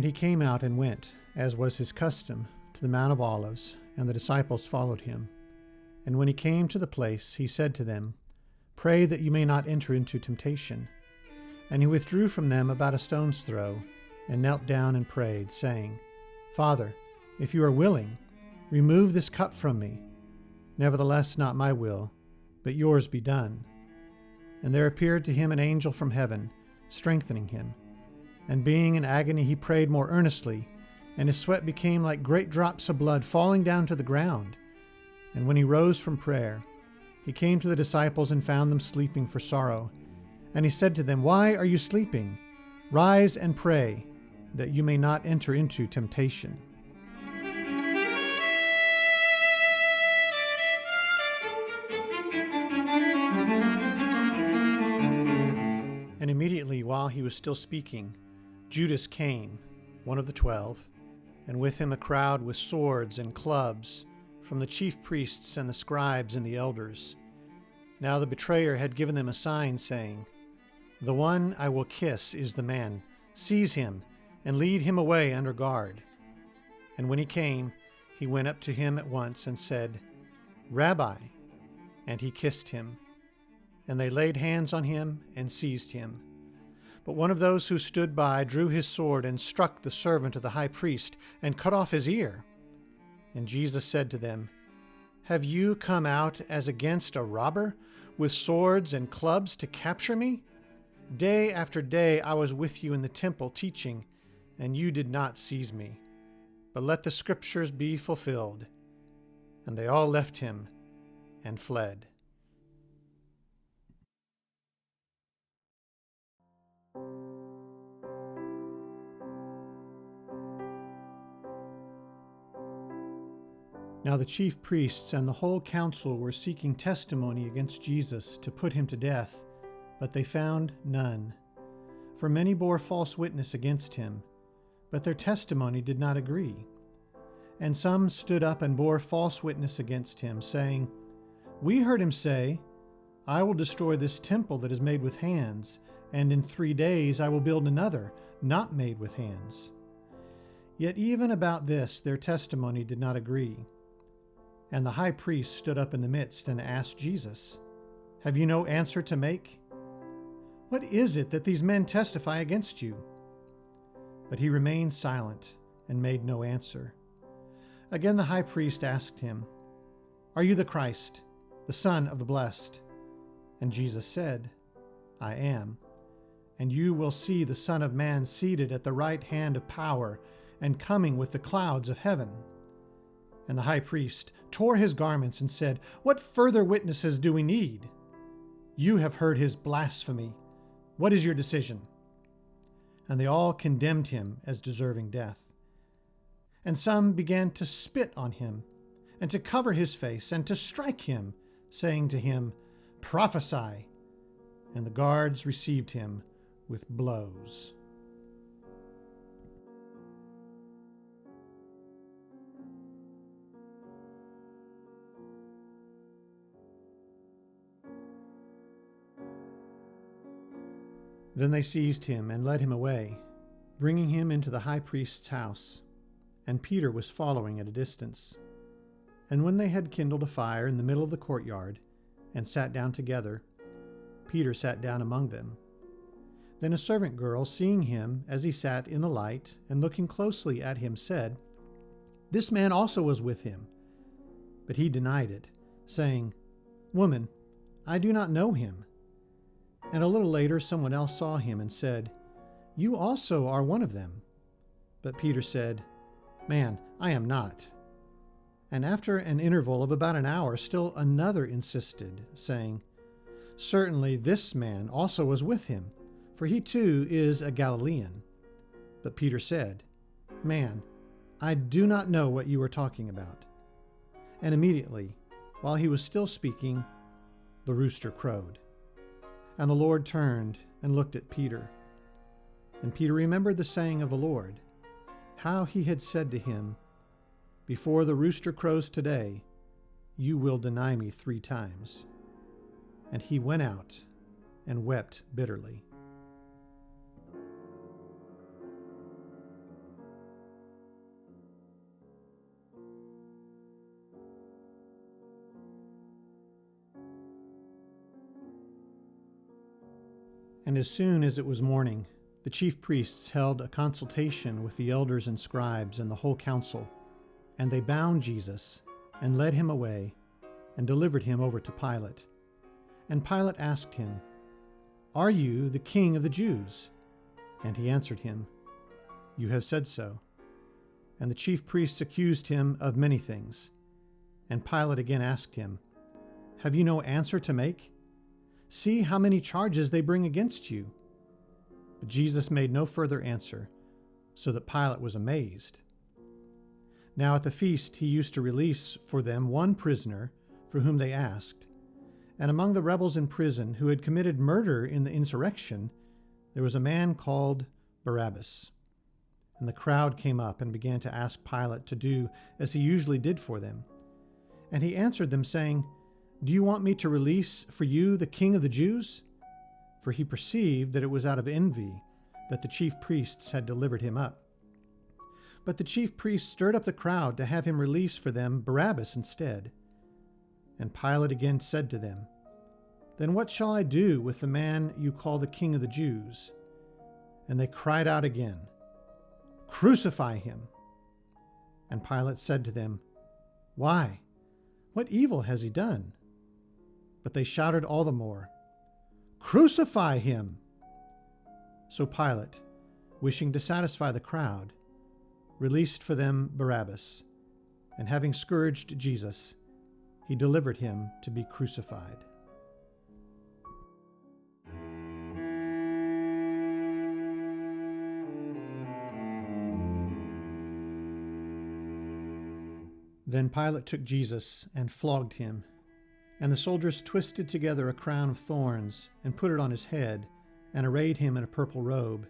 he came out and went, as was his custom, to the Mount of Olives, and the disciples followed him. And when he came to the place, he said to them, "Pray that you may not enter into temptation." And he withdrew from them about a stone's throw, and knelt down and prayed, saying, "Father, if you are willing, remove this cup from me. Nevertheless, not my will, but yours be done." And there appeared to him an angel from heaven, strengthening him. And being in agony, he prayed more earnestly, and his sweat became like great drops of blood falling down to the ground. And when he rose from prayer, he came to the disciples and found them sleeping for sorrow. And he said to them, "Why are you sleeping? Rise and pray, that you may not enter into temptation." And immediately while he was still speaking, Judas came, one of the 12, and with him a crowd with swords and clubs from the chief priests and the scribes and the elders. Now the betrayer had given them a sign, saying, "The one I will kiss is the man. Seize him and lead him away under guard." And when he came, he went up to him at once and said, "Rabbi," and he kissed him. And they laid hands on him and seized him. But one of those who stood by drew his sword and struck the servant of the high priest and cut off his ear. And Jesus said to them, "Have you come out as against a robber, with swords and clubs to capture me? Day after day I was with you in the temple teaching, and you did not seize me. But let the scriptures be fulfilled." And they all left him and fled. Now the chief priests and the whole council were seeking testimony against Jesus to put him to death, but they found none. For many bore false witness against him, but their testimony did not agree. And some stood up and bore false witness against him, saying, "We heard him say, 'I will destroy this temple that is made with hands, and in 3 days I will build another, not made with hands.' Yet even about this their testimony did not agree. And the high priest stood up in the midst and asked Jesus, 'Have you no answer to make? What is it that these men testify against you?' But he remained silent and made no answer. Again the high priest asked him, 'Are you the Christ, the Son of the Blessed?' And Jesus said, 'I am. And you will see the Son of Man seated at the right hand of power and coming with the clouds of heaven.' And the high priest tore his garments and said, 'What further witnesses do we need? You have heard his blasphemy. What is your decision?' And they all condemned him as deserving death. And some began to spit on him, and to cover his face, and to strike him, saying to him, 'Prophesy!' And the guards received him with blows. Then they seized him and led him away, bringing him into the high priest's house. And Peter was following at a distance. And when they had kindled a fire in the middle of the courtyard, and sat down together, Peter sat down among them. Then a servant girl, seeing him as he sat in the light, and looking closely at him, said, 'This man also was with him.' But he denied it, saying, 'Woman, I do not know him.' And a little later someone else saw him and said, 'You also are one of them.' But Peter said, 'Man, I am not.' And after an interval of about an hour, still another insisted, saying, 'Certainly this man also was with him, for he too is a Galilean.' But Peter said, 'Man, I do not know what you are talking about.' And immediately, while he was still speaking, the rooster crowed. And the Lord turned and looked at Peter. And Peter remembered the saying of the Lord, how he had said to him, 'Before the rooster crows today, you will deny me 3 times.' And he went out and wept bitterly. And as soon as it was morning, the chief priests held a consultation with the elders and scribes and the whole council, and they bound Jesus and led him away and delivered him over to Pilate. And Pilate asked him, "Are you the king of the Jews?" And he answered him, "You have said so." And the chief priests accused him of many things. And Pilate again asked him, "Have you no answer to make? See how many charges they bring against you." But Jesus made no further answer, so that Pilate was amazed. Now at the feast he used to release for them one prisoner for whom they asked. And among the rebels in prison who had committed murder in the insurrection, there was a man called Barabbas. And the crowd came up and began to ask Pilate to do as he usually did for them. And he answered them, saying, "Do you want me to release for you the king of the Jews?" For he perceived that it was out of envy that the chief priests had delivered him up. But the chief priests stirred up the crowd to have him release for them Barabbas instead. And Pilate again said to them, "Then what shall I do with the man you call the king of the Jews?" And they cried out again, "Crucify him!" And Pilate said to them, "Why? What evil has he done?" But they shouted all the more, "Crucify him!" So Pilate, wishing to satisfy the crowd, released for them Barabbas, and having scourged Jesus, he delivered him to be crucified. Then Pilate took Jesus and flogged him, and the soldiers twisted together a crown of thorns and put it on his head, and arrayed him in a purple robe.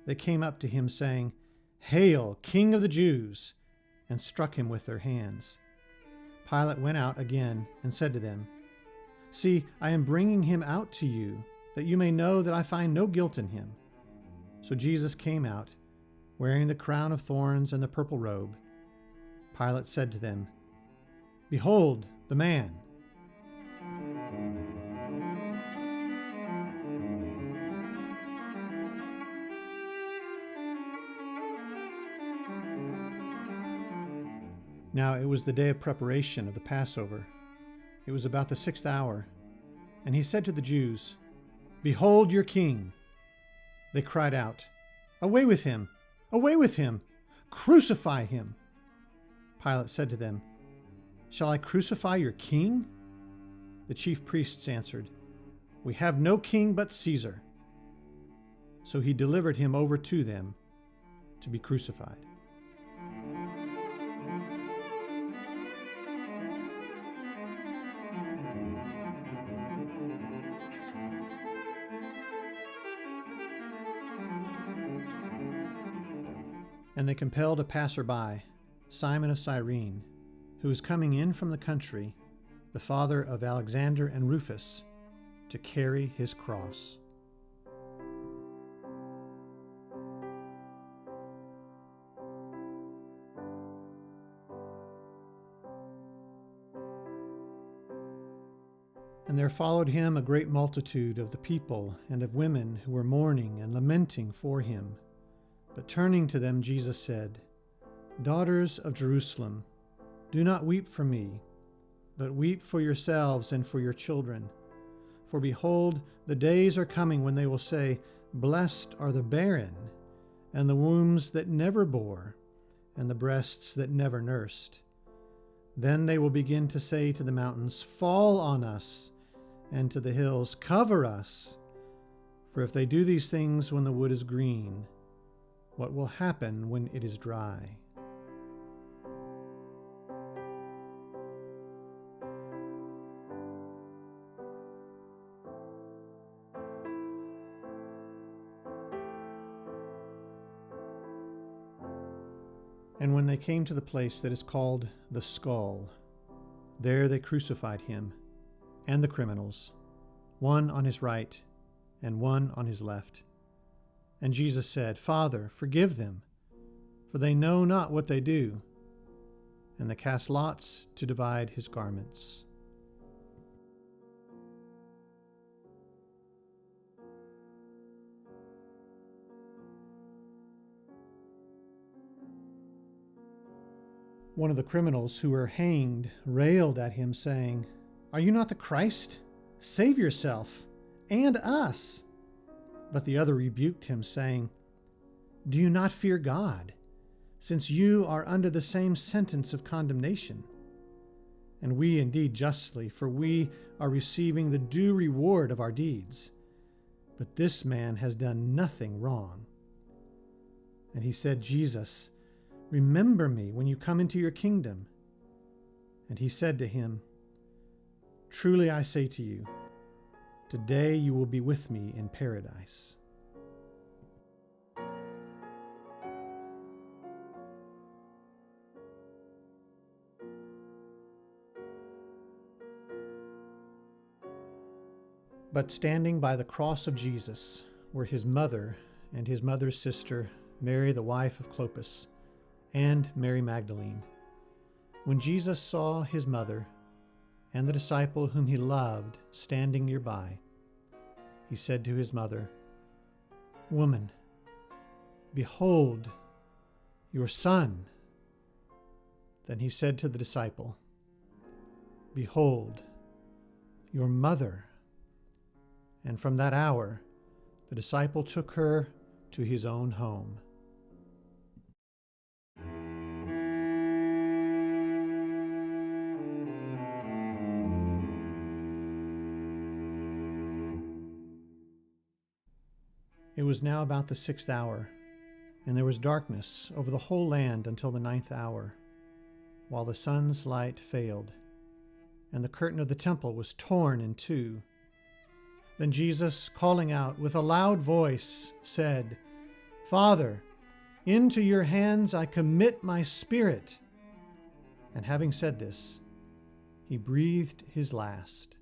They came up to him, saying, "Hail, King of the Jews!" and struck him with their hands. Pilate went out again and said to them, "See, I am bringing him out to you, that you may know that I find no guilt in him." So Jesus came out, wearing the crown of thorns and the purple robe. Pilate said to them, "Behold the man." Now it was the day of preparation of the Passover. It was about the 6th hour. And he said to the Jews, "Behold your king." They cried out, "Away with him! Away with him! Crucify him!" Pilate said to them, "Shall I crucify your king?" The chief priests answered, "We have no king but Caesar." So he delivered him over to them to be crucified. And they compelled a passerby, Simon of Cyrene, who was coming in from the country, the father of Alexander and Rufus, to carry his cross. And there followed him a great multitude of the people and of women who were mourning and lamenting for him. But turning to them, Jesus said, "Daughters of Jerusalem, do not weep for me, but weep for yourselves and for your children. For behold, the days are coming when they will say, 'Blessed are the barren, and the wombs that never bore, and the breasts that never nursed.' Then they will begin to say to the mountains, 'Fall on us,' and to the hills, 'Cover us.' For if they do these things when the wood is green, what will happen when it is dry?" And when they came to the place that is called the Skull, there they crucified him and the criminals, one on his right and one on his left. And Jesus said, "Father, forgive them, for they know not what they do." And they cast lots to divide his garments. One of the criminals who were hanged railed at him, saying, "Are you not the Christ? Save yourself and us." But the other rebuked him, saying, "Do you not fear God, since you are under the same sentence of condemnation? And we indeed justly, for we are receiving the due reward of our deeds. But this man has done nothing wrong." And he said, "Jesus, remember me when you come into your kingdom." And he said to him, "Truly I say to you, today you will be with me in paradise." But standing by the cross of Jesus were his mother and his mother's sister, Mary the wife of Clopas, and Mary Magdalene. When Jesus saw his mother and the disciple whom he loved standing nearby, he said to his mother, "Woman, behold your son." Then he said to the disciple, "Behold your mother." And from that hour, the disciple took her to his own home. It was now about the 6th hour, and there was darkness over the whole land until the 9th hour, while the sun's light failed, and the curtain of the temple was torn in two. Then Jesus, calling out with a loud voice, said, "Father, into your hands I commit my spirit." And having said this, he breathed his last.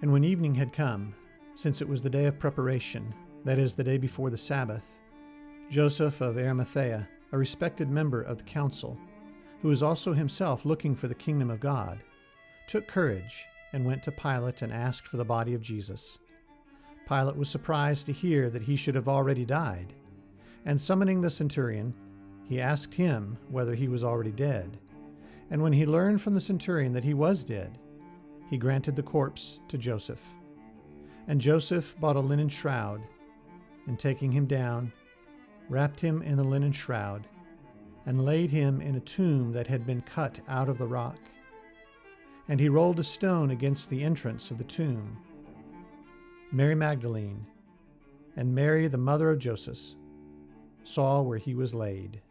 And when evening had come, since it was the day of preparation, that is, the day before the Sabbath, Joseph of Arimathea, a respected member of the council, who was also himself looking for the kingdom of God, took courage and went to Pilate and asked for the body of Jesus. Pilate was surprised to hear that he should have already died, and summoning the centurion, he asked him whether he was already dead. And when he learned from the centurion that he was dead, he granted the corpse to Joseph. And Joseph bought a linen shroud, and taking him down, wrapped him in the linen shroud, and laid him in a tomb that had been cut out of the rock. And he rolled a stone against the entrance of the tomb. Mary Magdalene and Mary, the mother of Joseph, saw where he was laid.